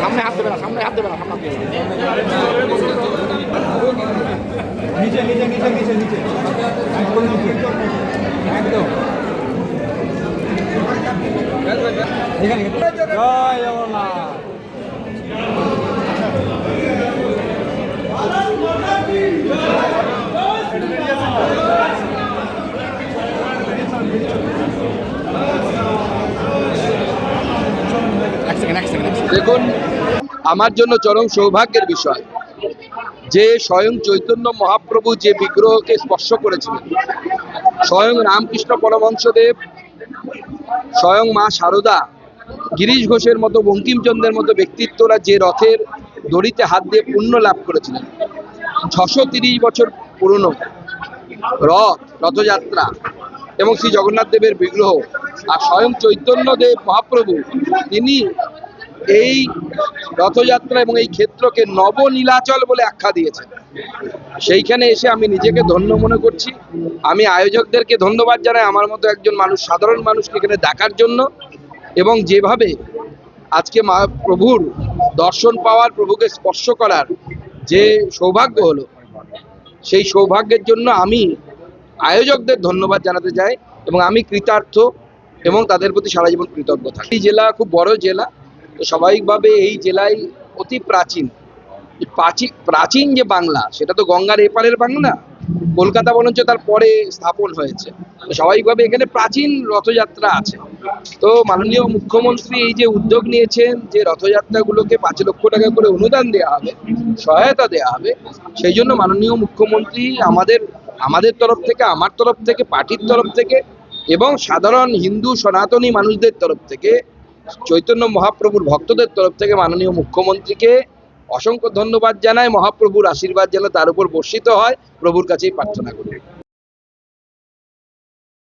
সামনে হাত দেবে না, সামনে হাত দেবে না, সামনে নিচে নিচে নিচে নিচে নিচে একদম এখানে জয় জগন্নাথ। দেখুন, আমার জন্য চরম সৌভাগ্যের বিষয় যে স্বয়ং চৈতন্য মহাপ্রভু যে বিগ্রহকে স্পর্শ করেছিলেন, স্বয়ং রামকৃষ্ণ পরমহংসদেব, স্বয়ং মা শারদা, গিরিশ ঘোষের মতো, বঙ্কিমচন্দ্রের মতো ব্যক্তিত্বরা যে রথের দড়িতে হাত দিয়ে পুণ্য লাভ করেছিলেন, 630 বছর পুরনো রথযাত্রা এবং শ্রী জগন্নাথ দেবের বিগ্রহ, আর স্বয়ং চৈতন্যদেব মহাপ্রভু তিনি এই রথযাত্রা এবং এই ক্ষেত্রকে নবনীলাচল বলে আখ্যা দিয়েছেন। সেইখানে এসে আমি নিজেকে ধন্য মনে করছি। আমি আয়োজকদেরকে ধন্যবাদ জানাই আমার মতো একজন মানুষ, সাধারণ মানুষকে এখানে দেখার জন্য, এবং যেভাবে আজকে প্রভুর দর্শন পাওয়ার, প্রভুকে স্পর্শ করার যে সৌভাগ্য হলো, সেই সৌভাগ্যের জন্য আমি আয়োজকদের ধন্যবাদ জানাতে চাই এবং আমি কৃতার্থ এবং তাদের প্রতি সারা জীবন কৃতজ্ঞ থাকি। এই জেলা খুব বড় জেলা, তো স্বাভাবিকভাবে এই জেলায় অতি প্রাচীন যে বাংলা, সেটা তো গঙ্গার এপারের বাংলা, কলকাতা বরঞ্চ তার পরে স্থাপন হয়েছে, তো স্বাভাবিকভাবে এখানে প্রাচীন রথযাত্রা আছে। তো মাননীয় মুখ্যমন্ত্রী এই যে উদ্যোগ নিয়েছেন যে রথযাত্রাগুলোকে 5 লক্ষ টাকা করে অনুদান দেওয়া হবে, সহায়তা দেওয়া হবে, সেই জন্য মাননীয় মুখ্যমন্ত্রী আমাদের তরফ থেকে, আমার তরফ থেকে, পার্টির তরফ থেকে এবং সাধারণ হিন্দু সনাতনী মানুষদের তরফ থেকে, চৈতন্য মহাপ্রভুর ভক্তদের তরফ থেকে মাননীয় মুখ্যমন্ত্রীকে অসংখ্য ধন্যবাদ জানাই। মহাপ্রভুর আশীর্বাদ যেন তার উপর বর্ষিত হয়, প্রভুর কাছেই প্রার্থনা করি।